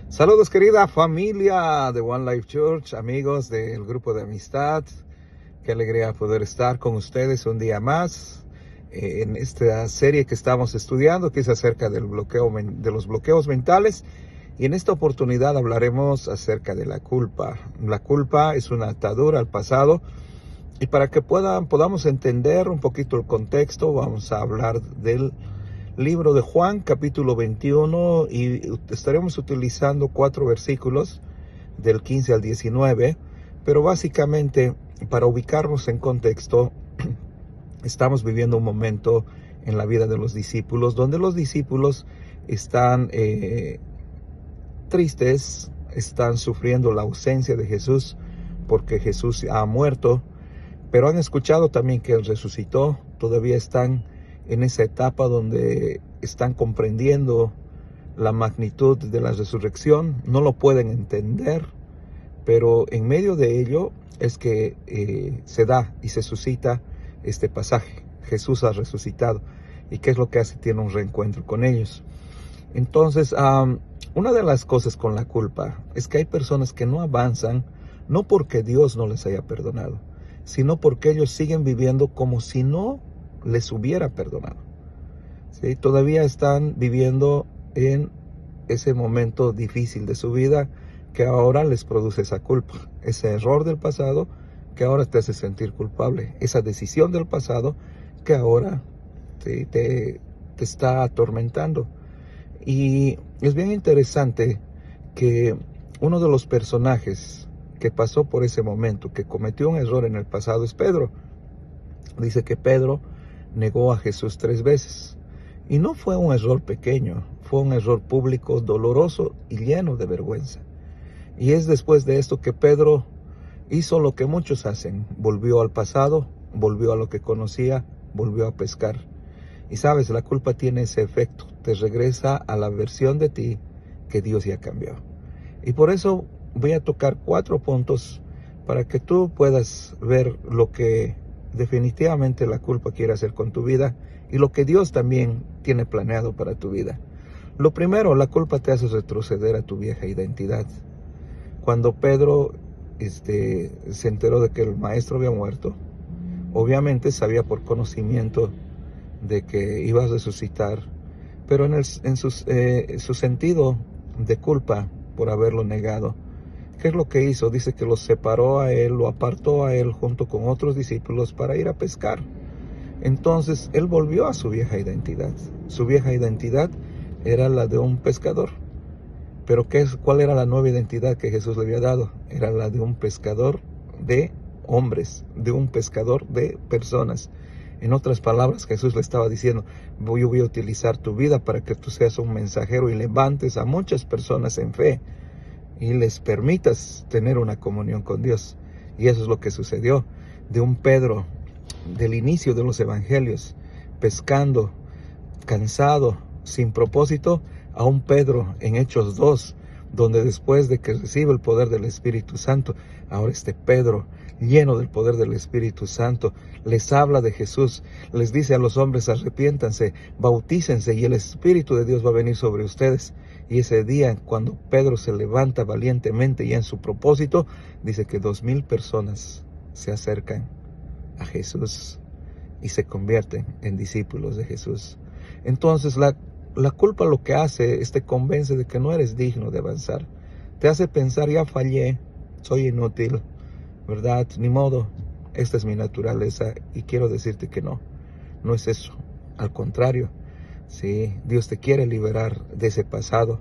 Saludos, querida familia de One Life Church, amigos del grupo de amistad. Qué alegría poder estar con ustedes un día más en esta serie que estamos estudiando, que es acerca de los bloqueos mentales. Y en esta oportunidad hablaremos acerca de la culpa. La culpa es una atadura al pasado. Y para que podamos entender un poquito el contexto, vamos a hablar del libro de Juan, capítulo 21, y estaremos utilizando 4 versículos del 15 al 19, pero básicamente, para ubicarnos en contexto, estamos viviendo un momento en la vida de los discípulos, donde los discípulos están tristes, están sufriendo la ausencia de Jesús, porque Jesús ha muerto, pero han escuchado también que Él resucitó. Todavía están en esa etapa donde están comprendiendo la magnitud de la resurrección, no lo pueden entender, pero en medio de ello es que se da y se suscita este pasaje. Jesús ha resucitado. ¿Y qué es lo que hace? Tiene un reencuentro con ellos. Entonces, una de las cosas con la culpa es que hay personas que no avanzan, no porque Dios no les haya perdonado, sino porque ellos siguen viviendo como si no les hubiera perdonado. ¿Sí? Todavía están viviendo en ese momento difícil de su vida que ahora les produce esa culpa, ese error del pasado que ahora te hace sentir culpable, esa decisión del pasado que ahora te está atormentando. Y es bien interesante que uno de los personajes que pasó por ese momento, que cometió un error en el pasado, es Pedro. Dice que Pedro negó a Jesús 3 veces. Y no fue un error pequeño, fue un error público, doloroso y lleno de vergüenza. Y es después de esto que Pedro hizo lo que muchos hacen: volvió al pasado, volvió a lo que conocía, volvió a pescar. Y sabes, la culpa tiene ese efecto, te regresa a la versión de ti que Dios ya cambió. Y por eso voy a tocar 4 puntos para que tú puedas ver lo que definitivamente la culpa quiere hacer con tu vida y lo que Dios también tiene planeado para tu vida. Lo primero, la culpa te hace retroceder a tu vieja identidad. Cuando Pedro se enteró de que el maestro había muerto, obviamente sabía por conocimiento de que iba a resucitar, pero en su sentido de culpa por haberlo negado, ¿qué es lo que hizo? Dice que lo separó a él, lo apartó a él junto con otros discípulos para ir a pescar. Entonces él volvió a su vieja identidad. Su vieja identidad era la de un pescador. Pero ¿cuál era la nueva identidad que Jesús le había dado? Era la de un pescador de hombres, de un pescador de personas. En otras palabras, Jesús le estaba diciendo: voy a utilizar tu vida para que tú seas un mensajero y levantes a muchas personas en fe y les permitas tener una comunión con Dios. Y eso es lo que sucedió. De un Pedro del inicio de los evangelios, pescando, cansado, sin propósito, a un Pedro en Hechos 2, donde después de que recibe el poder del Espíritu Santo, ahora este Pedro, lleno del poder del Espíritu Santo, les habla de Jesús, les dice a los hombres: arrepiéntanse, bautícense y el Espíritu de Dios va a venir sobre ustedes. Y ese día, cuando Pedro se levanta valientemente y en su propósito, dice que 2,000 personas se acercan a Jesús y se convierten en discípulos de Jesús. Entonces la culpa lo que hace es te convence de que no eres digno de avanzar. Te hace pensar: ya fallé, soy inútil, ¿verdad? Ni modo, esta es mi naturaleza. Y quiero decirte que no es eso. Al contrario, sí, Dios te quiere liberar de ese pasado.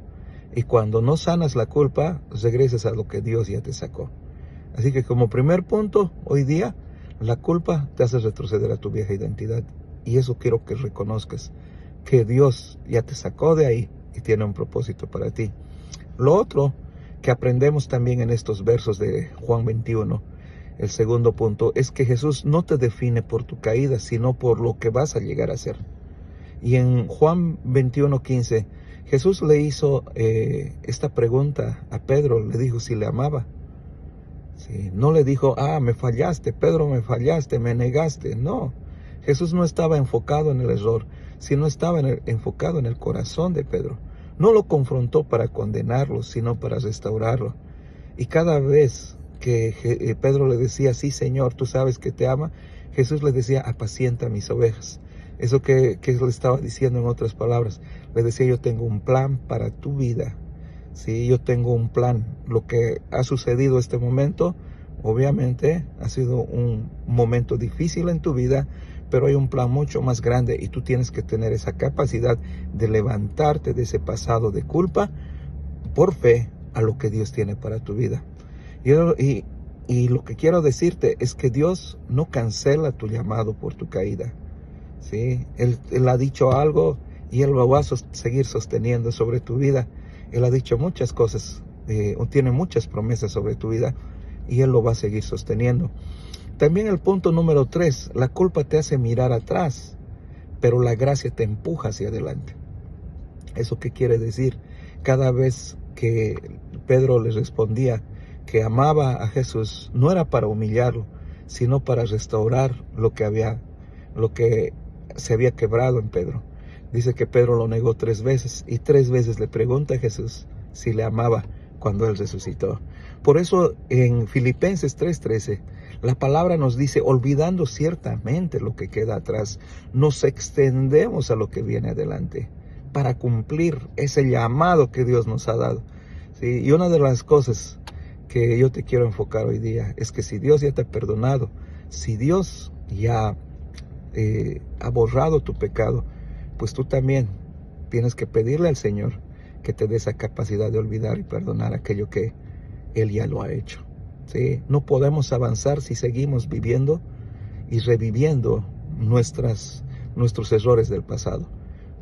Y cuando no sanas la culpa, regresas a lo que Dios ya te sacó. Así que como primer punto, hoy día, la culpa te hace retroceder a tu vieja identidad. Y eso quiero que reconozcas, que Dios ya te sacó de ahí y tiene un propósito para ti. Lo otro que aprendemos también en estos versos de Juan 21, el segundo punto, es que Jesús no te define por tu caída, sino por lo que vas a llegar a ser. Y en Juan 21:15, Jesús le hizo esta pregunta a Pedro, le dijo si le amaba. Sí, no le dijo: me fallaste, Pedro, me fallaste, me negaste. No, Jesús no estaba enfocado en el error, sino estaba enfocado en el corazón de Pedro. No lo confrontó para condenarlo, sino para restaurarlo. Y cada vez que Pedro le decía, sí, Señor, tú sabes que te ama, Jesús le decía, apacienta mis ovejas. Eso que le estaba diciendo en otras palabras. Le decía, yo tengo un plan para tu vida. Sí, yo tengo un plan. Lo que ha sucedido este momento, obviamente, ha sido un momento difícil en tu vida, pero hay un plan mucho más grande y tú tienes que tener esa capacidad de levantarte de ese pasado de culpa por fe a lo que Dios tiene para tu vida. Y lo que quiero decirte es que Dios no cancela tu llamado por tu caída. ¿Sí? Él ha dicho algo y Él lo va a seguir sosteniendo sobre tu vida. Él ha dicho muchas cosas, tiene muchas promesas sobre tu vida y Él lo va a seguir sosteniendo. También el punto número 3, la culpa te hace mirar atrás, pero la gracia te empuja hacia adelante. ¿Eso qué quiere decir? Cada vez que Pedro le respondía que amaba a Jesús, no era para humillarlo, sino para restaurar lo que se había quebrado en Pedro. Dice que Pedro lo negó 3 veces y 3 veces le pregunta a Jesús si le amaba cuando Él resucitó. Por eso en Filipenses 3:13 la palabra nos dice, olvidando ciertamente lo que queda atrás, nos extendemos a lo que viene adelante para cumplir ese llamado que Dios nos ha dado. ¿Sí? Y una de las cosas que yo te quiero enfocar hoy día es que si Dios ya te ha perdonado, si Dios ya ha borrado tu pecado, pues tú también tienes que pedirle al Señor que te dé esa capacidad de olvidar y perdonar aquello que Él ya lo ha hecho. ¿Sí? No podemos avanzar si seguimos viviendo y reviviendo nuestros errores del pasado.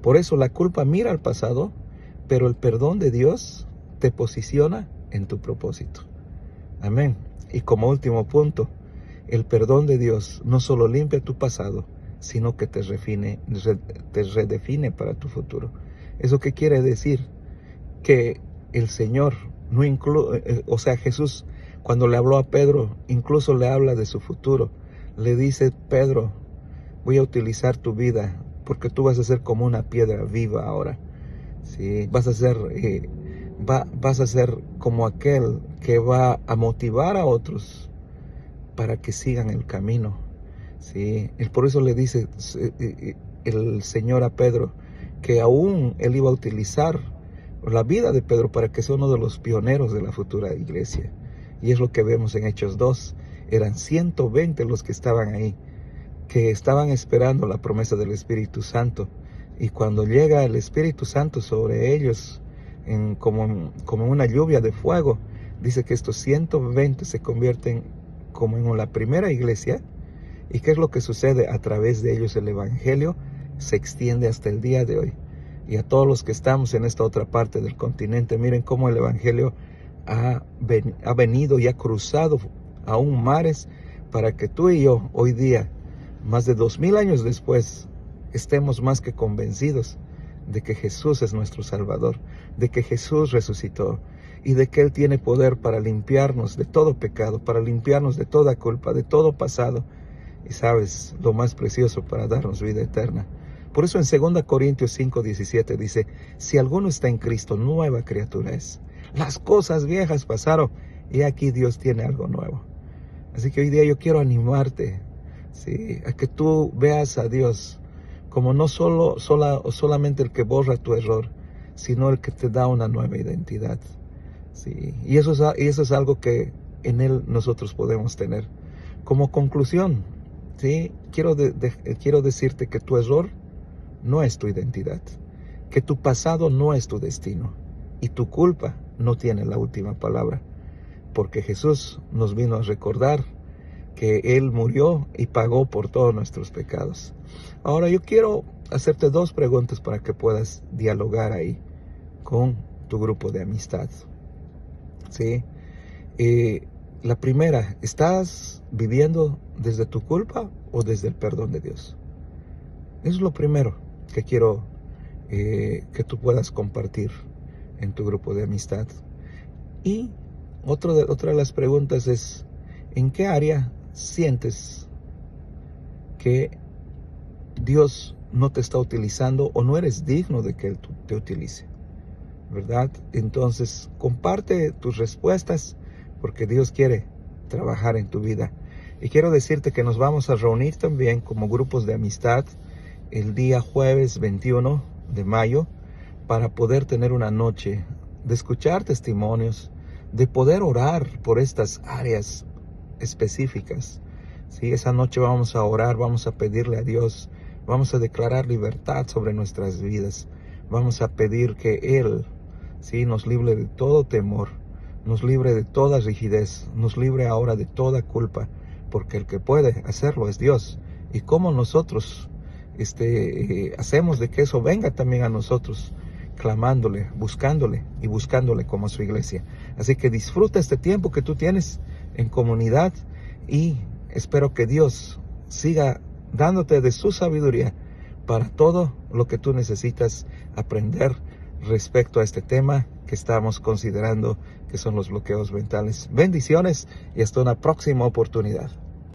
Por eso la culpa mira al pasado, pero el perdón de Dios te posiciona en tu propósito. Amén. Y como último punto, el perdón de Dios no solo limpia tu pasado, sino que te redefine para tu futuro. ¿Eso qué quiere decir? Que el Señor no Jesús, cuando le habló a Pedro, incluso le habla de su futuro. Le dice, Pedro, voy a utilizar tu vida, porque tú vas a ser como una piedra viva ahora. ¿Sí? Vas a ser como aquel que va a motivar a otros para que sigan el camino. ¿Sí? Por eso le dice el Señor a Pedro que aún Él iba a utilizar la vida de Pedro para que sea uno de los pioneros de la futura iglesia. Y es lo que vemos en Hechos 2. Eran 120 los que estaban ahí, que estaban esperando la promesa del Espíritu Santo. Y cuando llega el Espíritu Santo sobre ellos, como una lluvia de fuego, dice que estos 120 se convierten como en la primera iglesia. ¿Y qué es lo que sucede? A través de ellos el Evangelio se extiende hasta el día de hoy. Y a todos los que estamos en esta otra parte del continente, miren cómo el Evangelio ha venido y ha cruzado aún mares para que tú y yo hoy día, más de 2000 años después, estemos más que convencidos de que Jesús es nuestro Salvador, de que Jesús resucitó y de que Él tiene poder para limpiarnos de todo pecado, para limpiarnos de toda culpa, de todo pasado. Y sabes, lo más precioso, para darnos vida eterna. Por eso en 2 Corintios 5:17 dice, si alguno está en Cristo, nueva criatura es. Las cosas viejas pasaron y aquí Dios tiene algo nuevo. Así que hoy día yo quiero animarte, ¿sí?, a que tú veas a Dios como no solamente el que borra tu error, sino el que te da una nueva identidad. ¿Sí? Y eso es algo que en Él nosotros podemos tener. Como conclusión, ¿sí?, quiero decirte que tu error no es tu identidad, que tu pasado no es tu destino y tu culpa no tiene la última palabra, porque Jesús nos vino a recordar que Él murió y pagó por todos nuestros pecados. Ahora yo quiero hacerte 2 preguntas para que puedas dialogar ahí con tu grupo de amistad. ¿Sí? La primera, ¿estás viviendo desde tu culpa o desde el perdón de Dios? Eso es lo primero que quiero que tú puedas compartir en tu grupo de amistad. Y otra de las preguntas es, ¿en qué área sientes que Dios no te está utilizando o no eres digno de que Él te utilice? ¿verdad? Entonces, comparte tus respuestas porque Dios quiere trabajar en tu vida. Y quiero decirte que nos vamos a reunir también como grupos de amistad el día jueves 21 de mayo para poder tener una noche de escuchar testimonios, de poder orar por estas áreas específicas. Sí, esa noche vamos a orar, vamos a pedirle a Dios, vamos a declarar libertad sobre nuestras vidas, vamos a pedir que Él, sí, nos libre de todo temor, nos libre de toda rigidez, nos libre ahora de toda culpa, porque el que puede hacerlo es Dios. Y como nosotros hacemos de que eso venga también a nosotros, clamándole, buscándole y buscándole como a su iglesia. Así que disfruta este tiempo que tú tienes en comunidad y espero que Dios siga dándote de su sabiduría para todo lo que tú necesitas aprender respecto a este tema que estamos considerando, que son los bloqueos mentales. Bendiciones y hasta una próxima oportunidad.